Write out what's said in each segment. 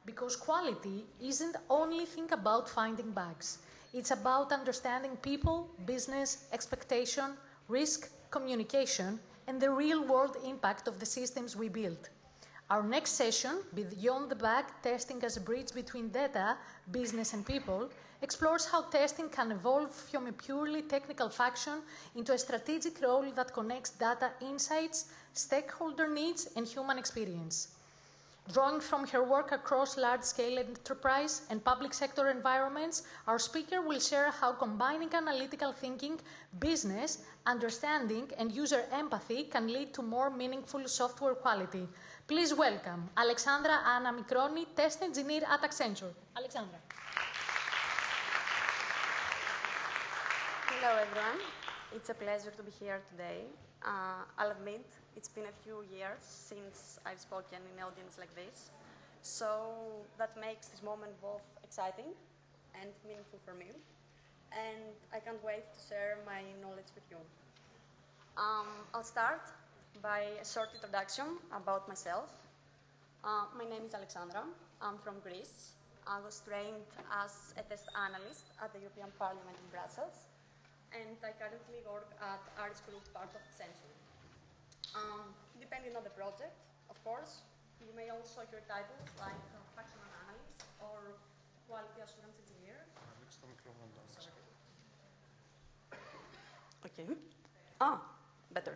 Because quality isn't only think about finding bugs. It's about understanding people, business, expectation, risk, communication, and the real-world impact of the systems we build. Our next session, Beyond the Bug, Testing as a Bridge Between Data, Business and People, explores how testing can evolve from a purely technical function into a strategic role that connects data insights, stakeholder needs, and human experience. Drawing from her work across large-scale enterprise and public sector environments, our speaker will share how combining analytical thinking, business, understanding, and user empathy can lead to more meaningful software quality. Please welcome Alexandra Anna Mikroni, test engineer at Accenture. Alexandra. Hello, everyone. It's a pleasure to be here today. I'll admit it's been a few years since I've spoken in an audience like this, so that makes this moment both exciting and meaningful for me, and I can't wait to share my knowledge with you. I'll start by a short introduction about myself. My name is Alexandra. I'm from Greece. I was trained as a test analyst at the European Parliament in Brussels, and I currently work at Aris Group, part of Accenture. Depending on the project, of course, you may also hear titles like functional analyst or quality assurance engineer. Okay. Better.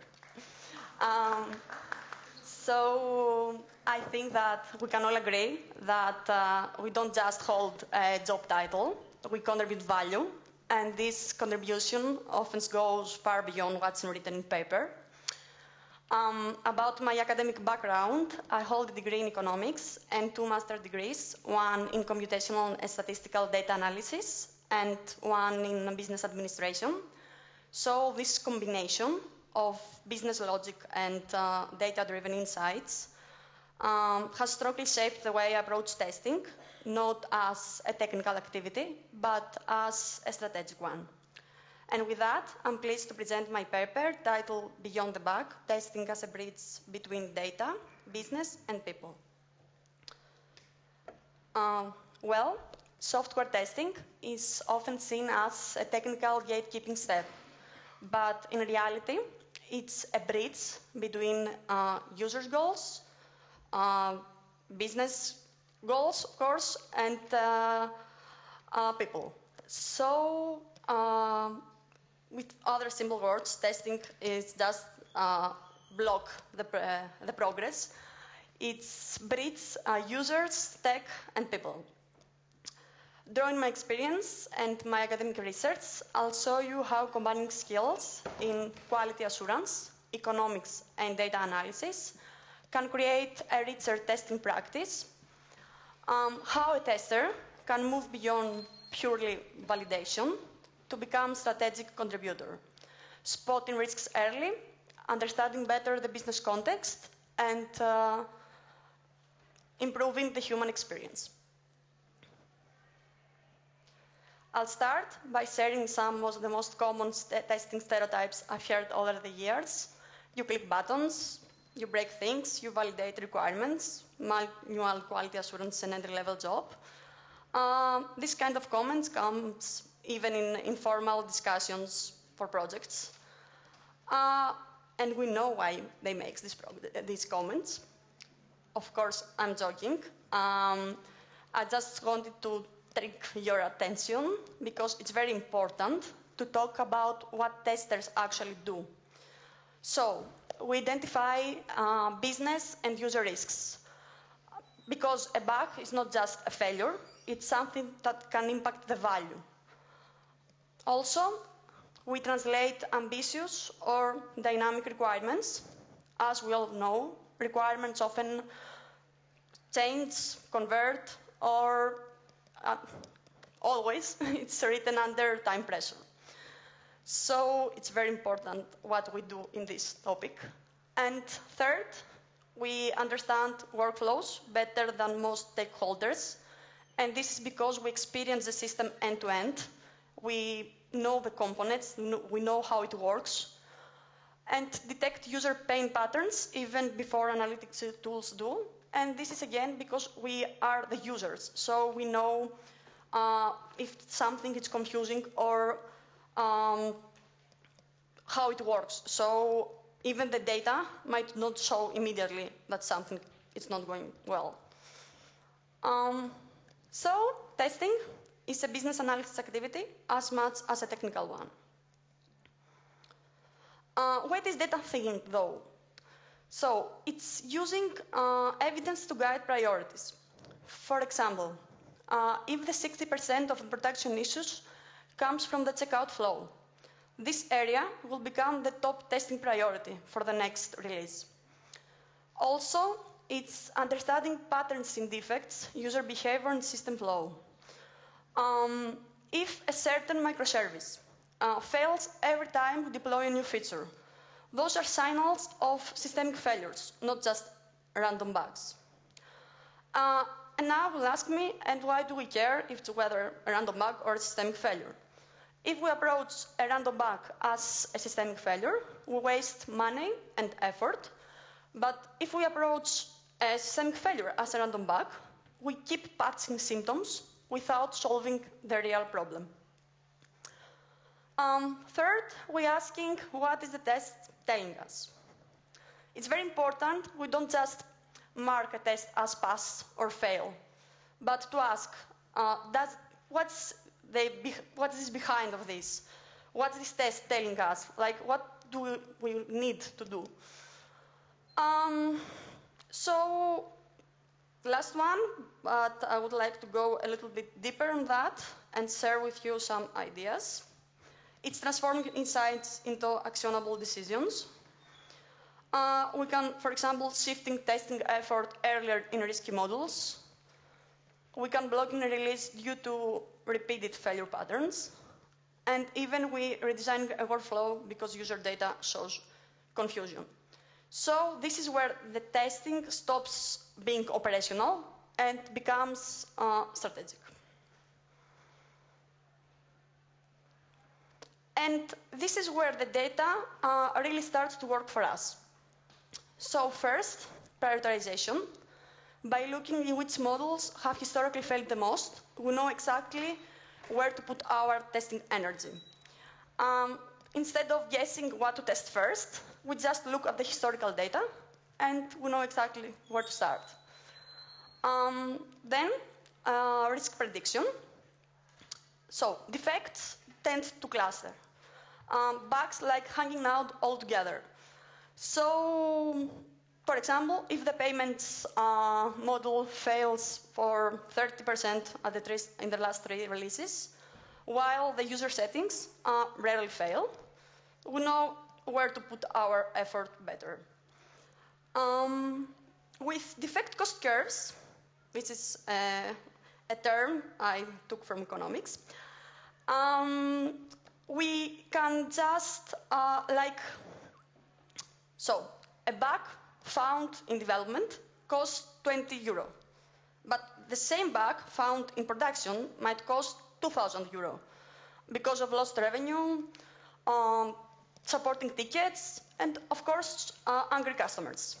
So I think that we can all agree that we don't just hold a job title, we contribute value, and this contribution often goes far beyond what's written in paper. About my academic background, I hold a degree in economics and 2 master's degrees, one in computational and statistical data analysis and one in business administration. So this combination of business logic and data-driven insights has strongly shaped the way I approach testing, not as a technical activity, but as a strategic one. And with that, I'm pleased to present my paper titled Beyond the Bug, Testing as a Bridge Between Data, Business and People. Well, software testing is often seen as a technical gatekeeping step, but in reality, it's a bridge between users' goals, business goals, of course, and people. So, with other simple words, testing is just block the progress. It's bridge users, tech, and people. During my experience and my academic research, I'll show you how combining skills in quality assurance, economics, and data analysis can create a richer testing practice, how a tester can move beyond purely validation to become strategic contributor, spotting risks early, understanding better the business context, and improving the human experience. I'll start by sharing some of the most common testing stereotypes I've heard over the years. You click buttons, you break things, you validate requirements, manual quality assurance and entry-level job. This kind of comments comes even in informal discussions for projects. And we know why they make these comments. Of course, I'm joking. I just wanted to trick your attention because it's very important to talk about what testers actually do. So, we identify business and user risks because a bug is not just a failure, it's something that can impact the value. Also, we translate ambitious or dynamic requirements. As we all know, requirements often change, convert, or always it's written under time pressure. So it's very important what we do in this topic. And third, we understand workflows better than most stakeholders. And this is because we experience the system end to end. We know the components, we know how it works, and detect user pain patterns even before analytics tools do. And this is again because we are the users, so we know if something is confusing or how it works. So even the data might not show immediately that something is not going well. So testing is a business analysis activity as much as a technical one. What is data thinking, though? So it's using evidence to guide priorities. For example, if the 60% of production issues comes from the checkout flow, this area will become the top testing priority for the next release. Also, it's understanding patterns in defects, user behavior, and system flow. If a certain microservice fails every time we deploy a new feature, those are signals of systemic failures, not just random bugs. And now will ask me, and why do we care if it's whether a random bug or a systemic failure? If we approach a random bug as a systemic failure, we waste money and effort. But if we approach a systemic failure as a random bug, we keep patching symptoms without solving the real problem. Third, we're asking, what is the test telling us? It's very important we don't just mark a test as pass or fail, but to ask, what's this behind of this? What's this test telling us? Like, what do we need to do? So, last one, but I would like to go a little bit deeper on that and share with you some ideas. It's transforming insights into actionable decisions. We can, for example, shifting testing effort earlier in risky models. We can blocking a release due to repeated failure patterns. And even we redesign a workflow because user data shows confusion. So this is where the testing stops being operational and becomes strategic. And this is where the data really starts to work for us. So first, prioritization. By looking in which models have historically failed the most, we know exactly where to put our testing energy. Instead of guessing what to test first, we just look at the historical data and we know exactly where to start. Then, risk prediction. So, defects tend to cluster. Bugs like hanging out altogether. So, for example, if the payments model fails for 30% in the last 3 releases, while the user settings rarely fail, we know where to put our effort better. With defect cost curves, which is a term I took from economics, we can just so a bug found in development costs 20 euro, but the same bug found in production might cost 2,000 euro because of lost revenue, supporting tickets, and of course, angry customers.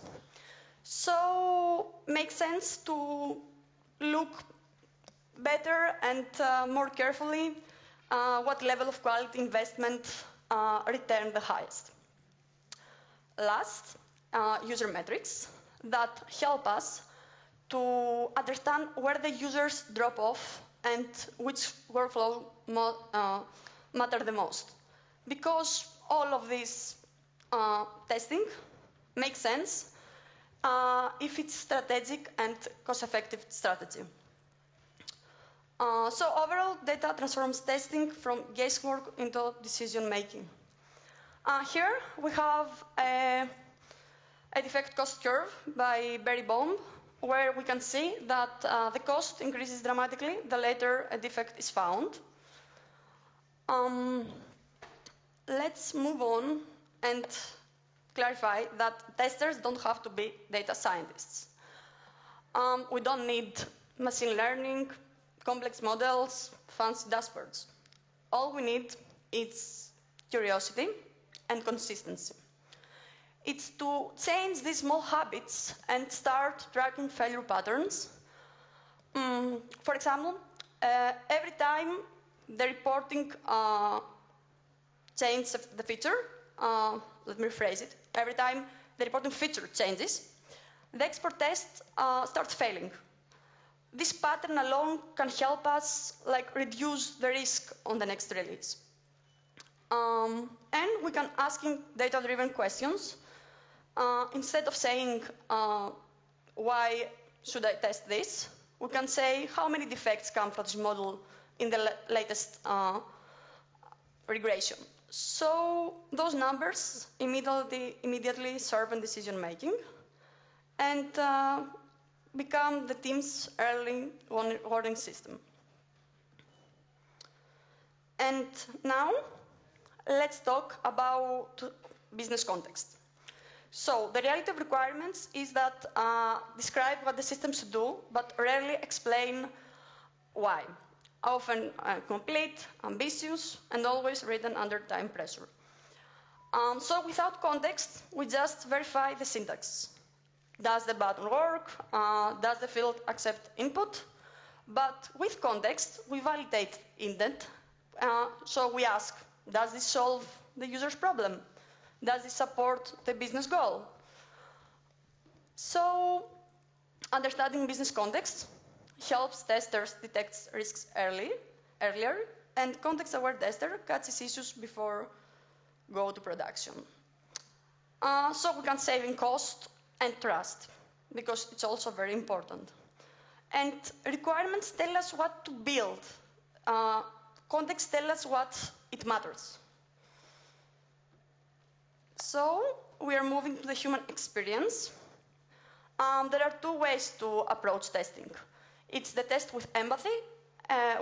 So, makes sense to look better and more carefully what level of quality investment return the highest. Last, user metrics that help us to understand where the users drop off and which workflow matter the most. Because all of this testing makes sense if it's strategic and cost-effective strategy. So overall, data transforms testing from guesswork into decision-making. Here we have a defect cost curve by Berry-Baum, where we can see that the cost increases dramatically the later a defect is found. Let's move on and clarify that testers don't have to be data scientists. We don't need machine learning, complex models, fancy dashboards. All we need is curiosity and consistency. it's to change these small habits and start tracking failure patterns. For example, every time the reporting changes the feature, let me rephrase it, every time the reporting feature changes, the export test starts failing. This pattern alone can help us reduce the risk on the next release. And we can ask data-driven questions. Instead of saying, why should I test this? We can say, how many defects come from this model in the latest regression? So those numbers immediately serve in decision-making and become the team's early warning system. And now, let's talk about business context. So the reality of requirements is that describe what the system should do, but rarely explain why. Often complete, ambitious, and always written under time pressure. So without context, we just verify the syntax. Does the button work? Does the field accept input? But with context, we validate intent. So we ask, does this solve the user's problem? Does this support the business goal? So understanding business context helps testers detect risks earlier, and context-aware tester catches issues before go to production. So we can save in cost and trust, because it's also very important. And requirements tell us what to build. Context tells us what it matters. So we are moving to the human experience. There are two ways to approach testing. It's the test with empathy,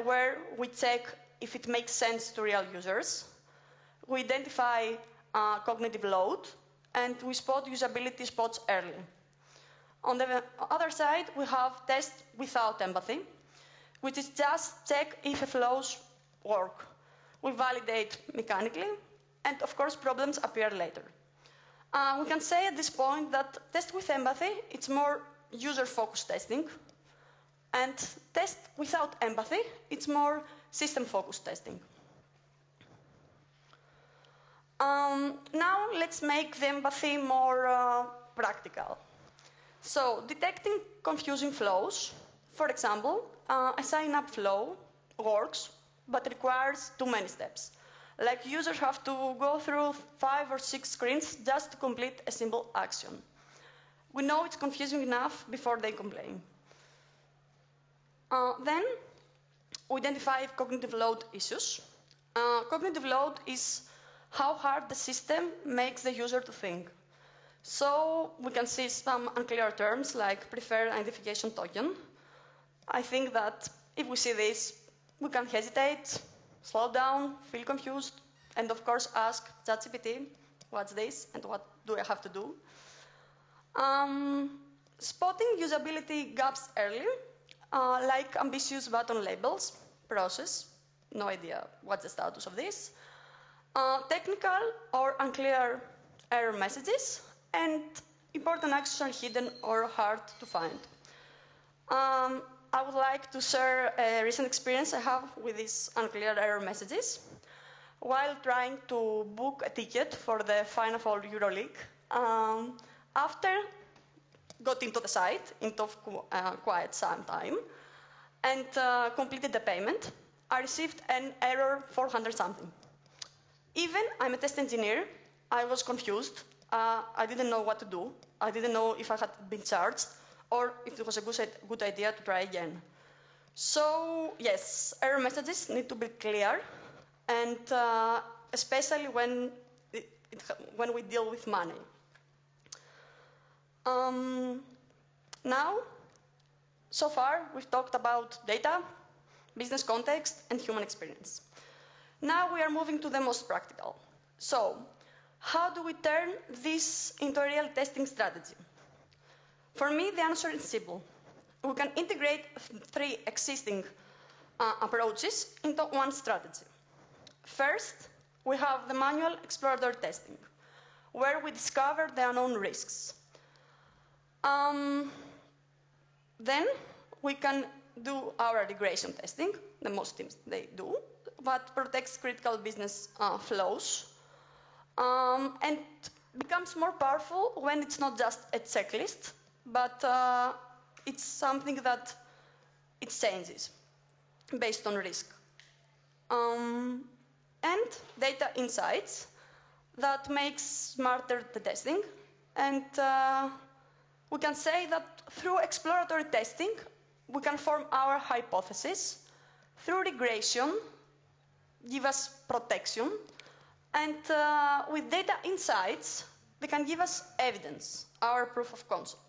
where we check if it makes sense to real users. We identify cognitive load, and we spot usability spots early. On the other side, we have tests without empathy, which is just check if the flows work. We validate mechanically, and of course, problems appear later. We can say at this point that test with empathy, it's more user-focused testing, and test without empathy, it's more system-focused testing. Now let's make the empathy more practical. So detecting confusing flows, for example, a sign-up flow works, but requires too many steps. Like users have to go through 5 or 6 screens just to complete a simple action. We know it's confusing enough before they complain. Then we identify cognitive load issues. Cognitive load is how hard the system makes the user to think. So we can see some unclear terms like preferred identification token. I think that if we see this, we can hesitate, slow down, feel confused, and of course ask ChatGPT, what's this and what do I have to do? Spotting usability gaps early, like ambitious button labels, process, no idea what's the status of this, technical or unclear error messages, and important actions are hidden or hard to find. I would like to share a recent experience I have with these unclear error messages. While trying to book a ticket for the Final Four EuroLeague, after got into the site, into quite some time, and completed the payment, I received an error 400 something. Even I'm a test engineer, I was confused. I didn't know what to do. I didn't know if I had been charged or if it was a good idea to try again. So yes, error messages need to be clear, and especially when we deal with money. Now, so far we've talked about data, business context, and human experience. Now we are moving to the most practical. So, how do we turn this into a real testing strategy? For me, the answer is simple. We can integrate 3 existing approaches into one strategy. First, we have the manual exploratory testing, where we discover the unknown risks. Then we can do our regression testing, the most teams they do, that protects critical business flows, and becomes more powerful when it's not just a checklist, but it's something that it changes based on risk. And data insights that makes smarter the testing. And we can say that through exploratory testing, we can form our hypothesis. Through regression, give us protection. And with data insights, they can give us evidence, our proof of concept.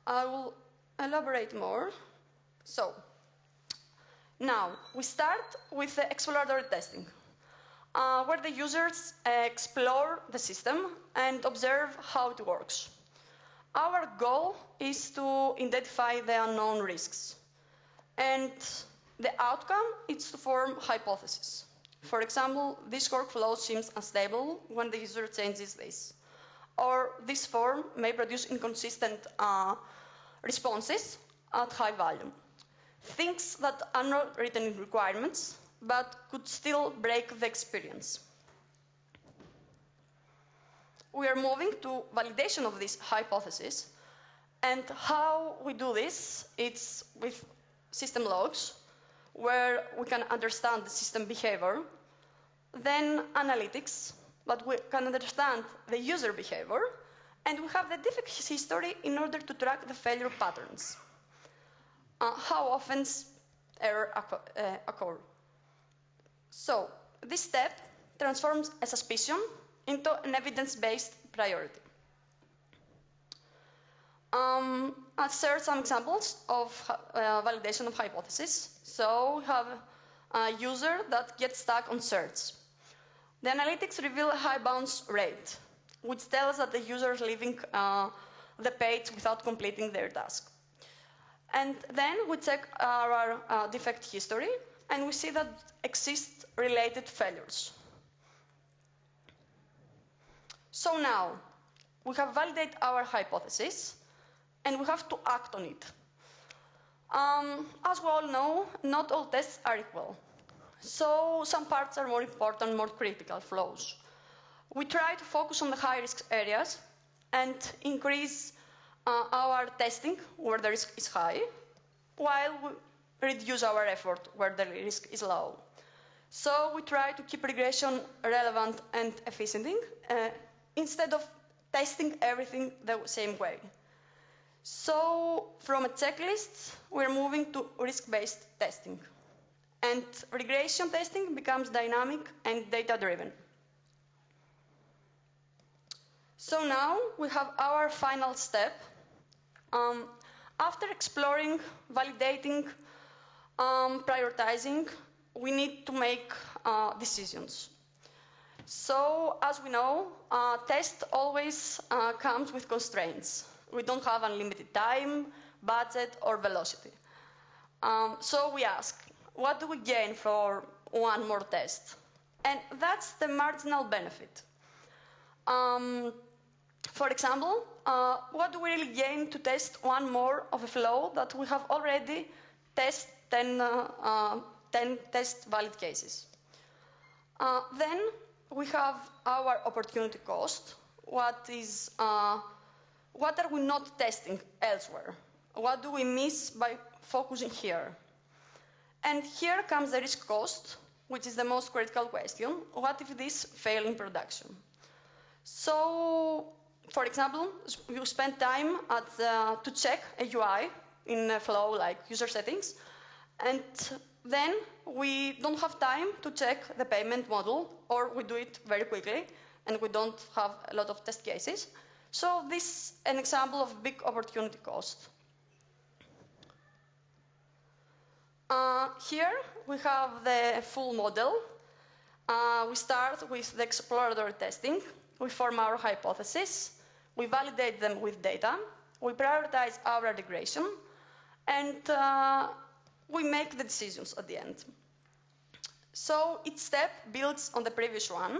I will elaborate more. So, now we start with the exploratory testing, where the users explore the system and observe how it works. Our goal is to identify the unknown risks, and the outcome is to form hypotheses. For example, this workflow seems unstable when the user changes this, or this form may produce inconsistent responses at high value. Things that are not written in requirements, but could still break the experience. We are moving to validation of this hypothesis, and how we do this, it's with system logs, where we can understand the system behavior, then analytics, but we can understand the user behavior, and we have the defect history in order to track the failure patterns. How often errors occur. So this step transforms a suspicion into an evidence-based priority. I'll share some examples of validation of hypotheses. So we have a user that gets stuck on search. The analytics reveal a high bounce rate, which tells that the user is leaving the page without completing their task. And then we check our defect history, and we see that exist related failures. So now, we have validated our hypothesis, and we have to act on it. As we all know, not all tests are equal. So some parts are more important, more critical flows. We try to focus on the high-risk areas and increase our testing where the risk is high, while we reduce our effort where the risk is low. So we try to keep regression relevant and efficient instead of testing everything the same way. So from a checklist, we're moving to risk-based testing. And regression testing becomes dynamic and data-driven. So now we have our final step. After exploring, validating, prioritizing, we need to make decisions. So as we know, test always comes with constraints. We don't have unlimited time, budget, or velocity. So we ask, what do we gain for one more test? And that's the marginal benefit. For example, what do we really gain to test one more of a flow that we have already tested 10 test valid cases? Then we have our opportunity cost. What are we not testing elsewhere? What do we miss by focusing here? And here comes the risk cost, which is the most critical question. What if this fails in production? So, for example, you spend time to check a UI in a flow like user settings, and then we don't have time to check the payment model, or we do it very quickly, and we don't have a lot of test cases. So this is an example of big opportunity cost. Here we have the full model. We start with the exploratory testing. We form our hypothesis. We validate them with data. We prioritize our regression. And we make the decisions at the end. So each step builds on the previous one.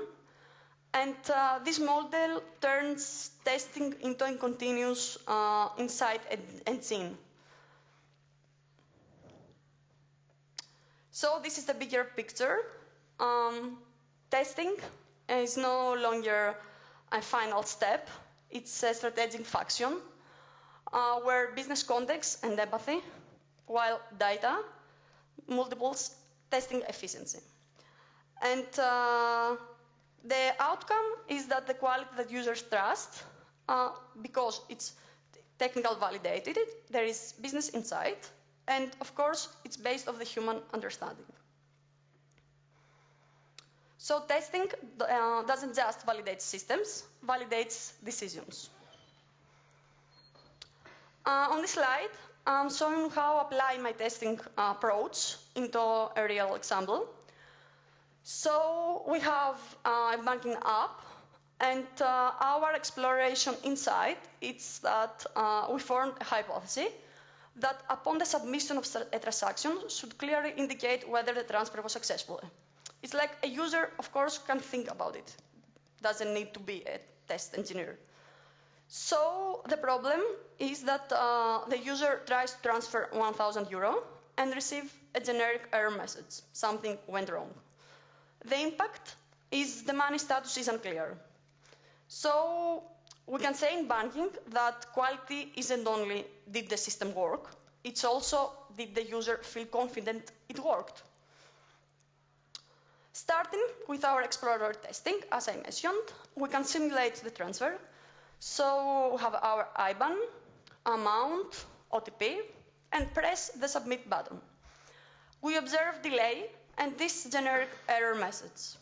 And this model turns testing into a continuous inside and scene. So this is the bigger picture. Testing is no longer a final step. It's a strategic function where business context and empathy, while data multiples testing efficiency. And the outcome is that the quality that users trust, because it's technical validated, there is business insight, and of course, it's based on the human understanding. So testing doesn't just validate systems, validates decisions. On this slide, I'm showing how I apply my testing approach into a real example. So we have a banking app, and our exploration inside is that we formed a hypothesis that upon the submission of a transaction should clearly indicate whether the transfer was successful. It's like a user, of course, can think about it. Doesn't need to be a test engineer. So the problem is that the user tries to transfer 1,000 euro and receives a generic error message. Something went wrong. The impact is the money status is unclear. So we can say in banking that quality isn't only did the system work, it's also did the user feel confident it worked. Starting with our exploratory testing, as I mentioned, we can simulate the transfer. So we have our IBAN, amount, OTP, and press the submit button. We observe delay and this generic error message.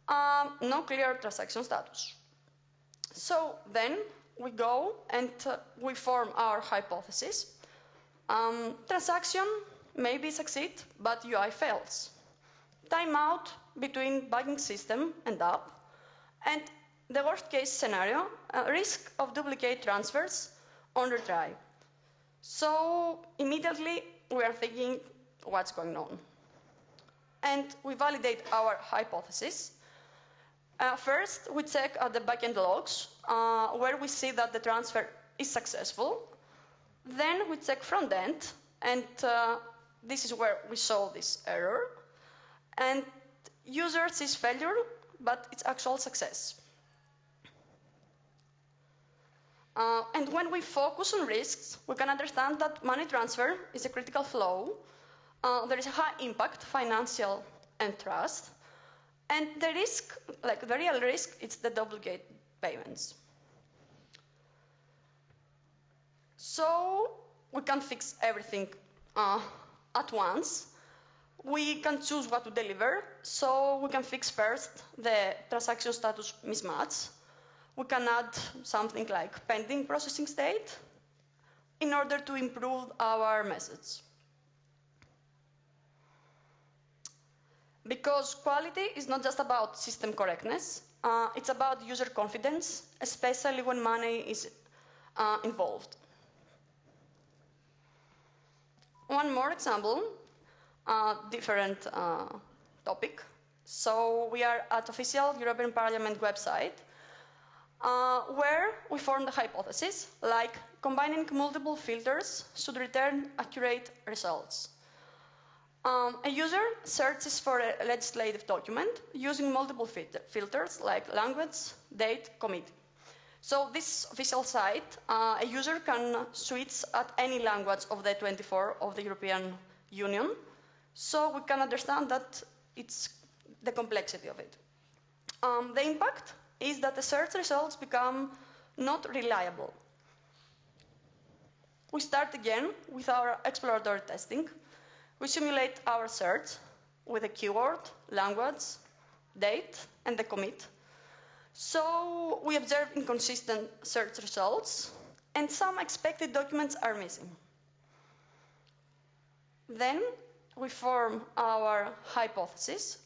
No clear transaction status. So then we go and we form our hypothesis. Transaction maybe succeed, but UI fails. Timeout between banking system and app, and the worst case scenario, risk of duplicate transfers on retry. So immediately we are thinking what's going on. And we validate our hypothesis. First, we check the backend logs where we see that the transfer is successful. Then we check front end, and this is where we saw this error. And user sees failure, but it's actual success. And when we focus on risks, we can understand that money transfer is a critical flow. There is a high impact, financial and trust. And the risk, like the real risk, it's the duplicate payments. So we can fix everything at once. We can choose what to deliver. So we can fix first the transaction status mismatch. We can add something like pending processing state in order to improve our message. Because quality is not just about system correctness, it's about user confidence, especially when money is involved. One more example, different topic. So we are at official European Parliament website, where we formed a hypothesis, like combining multiple filters should return accurate results. A user searches for a legislative document using multiple filters like language, date, committee. So this official site, a user can switch at any language of the 24 of the European Union. So we can understand that it's the complexity of it. The impact is that the search results become not reliable. We start again with our exploratory testing. We simulate our search with a keyword, language, date, and the commit. So we observe inconsistent search results, and some expected documents are missing. Then we form our hypothesis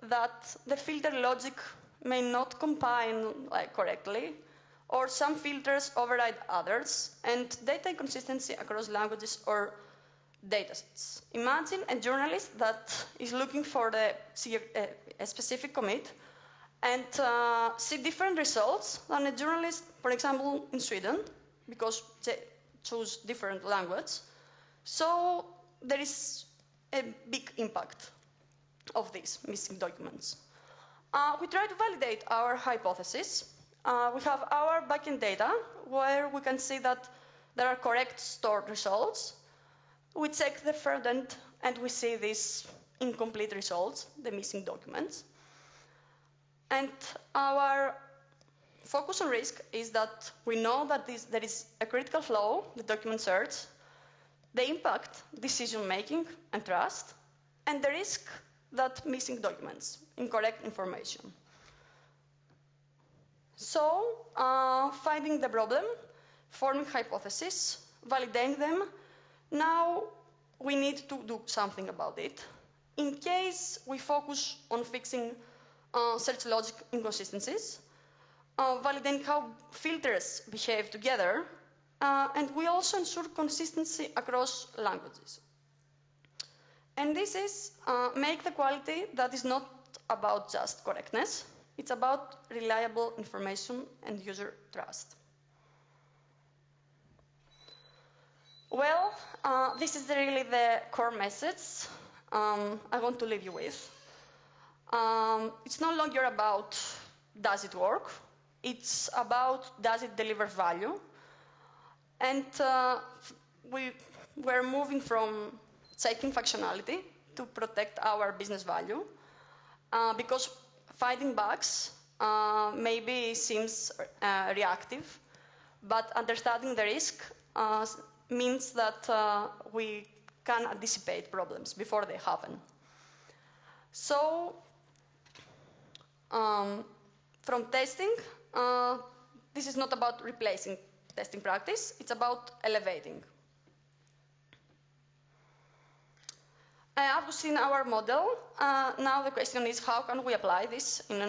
that the filter logic may not combine correctly, or some filters override others, and data inconsistency across languages or datasets. Imagine a journalist that is looking for a specific commit, and see different results than a journalist, for example, in Sweden, because they choose different language. So there is a big impact of these missing documents. We try to validate our hypothesis. We have our backend data where we can see that there are correct stored results. We check the front end and we see these incomplete results, the missing documents. And our focus on risk is that we know that there is a critical flow, the document search, the impact, decision-making, and trust, and the risk that missing documents, incorrect information. So, finding the problem, forming hypotheses, validating them, now we need to do something about it. In case we focus on fixing search logic inconsistencies, validating how filters behave together, and we also ensure consistency across languages. And this is make the quality that is not about just correctness, it's about reliable information and user trust. Well, this is really the core message I want to leave you with. It's no longer about does it work, it's about does it deliver value. And we're moving from checking functionality to protect our business value because finding bugs maybe seems reactive, but understanding the risk means that we can anticipate problems before they happen. So, from testing, this is not about replacing testing practice, it's about elevating. As we've seen our model, now the question is how can we apply this in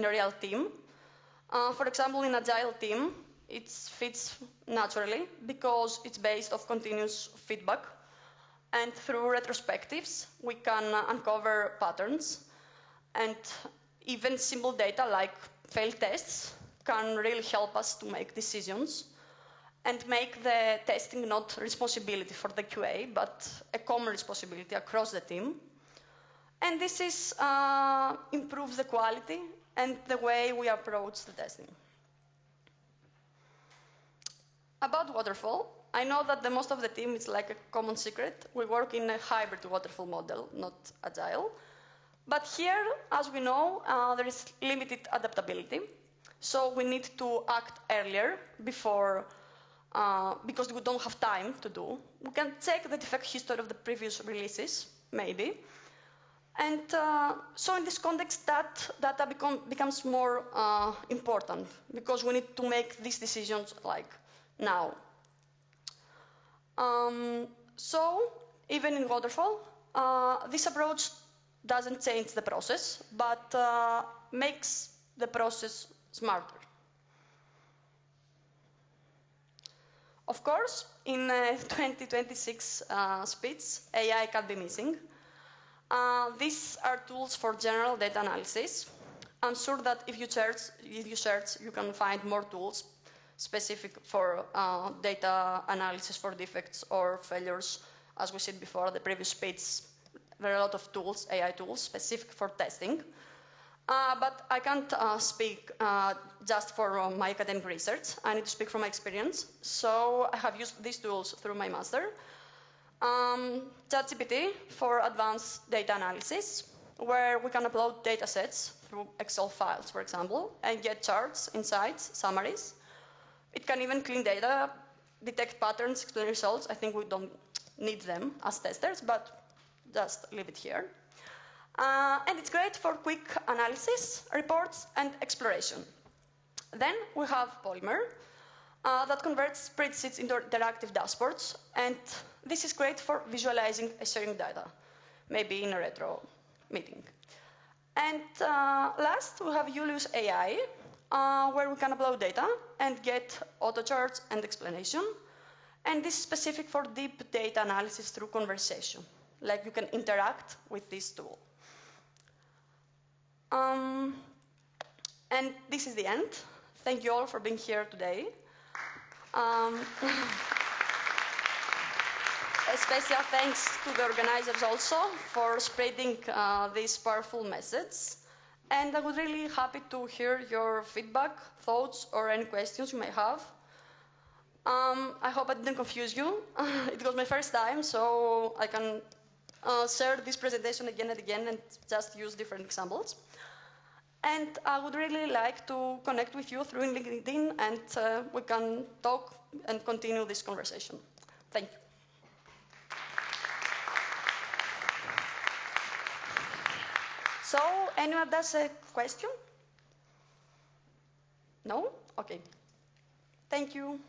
a real team? For example, in Agile team, it fits naturally because it's based on continuous feedback. And through retrospectives, we can uncover patterns. And even simple data like failed tests can really help us to make decisions and make the testing not responsibility for the QA, but a common responsibility across the team. And this is improves the quality and the way we approach the testing. About waterfall, I know that the most of the team is like a common secret. We work in a hybrid waterfall model, not agile. But here, as we know, there is limited adaptability. So we need to act earlier before, because we don't have time to do. We can check the defect history of the previous releases, maybe. And so in this context, that data becomes more important because we need to make these decisions like now. So even in waterfall, this approach doesn't change the process, but makes the process smarter. Of course, in 2026 speech, AI can be missing. These are tools for general data analysis. I'm sure that if you search, you can find more tools specific for data analysis for defects or failures. As we said before, the previous speech, there are a lot of tools, AI tools, specific for testing. But I can't speak just for my academic research. I need to speak from my experience. So I have used these tools through my master. ChatGPT for advanced data analysis, where we can upload data sets through Excel files, for example, and get charts, insights, summaries. It can even clean data, detect patterns, explain results. I think we don't need them as testers, but just leave it here. And it's great for quick analysis, reports, and exploration. Then we have Polymer that converts spreadsheets into interactive dashboards. And this is great for visualizing and sharing data, maybe in a retro meeting. And last, we have Julius AI, where we can upload data and get auto charts and explanation. And this is specific for deep data analysis through conversation. Like you can interact with this tool. And this is the end. Thank you all for being here today. A special thanks to the organizers also for spreading this powerful message. And I would really happy to hear your feedback, thoughts, or any questions you may have. I hope I didn't confuse you. It was my first time, so I can share this presentation again and again and just use different examples. And I would really like to connect with you through LinkedIn, and we can talk and continue this conversation. Thank you. So, anyone has a question? No? Okay. Thank you.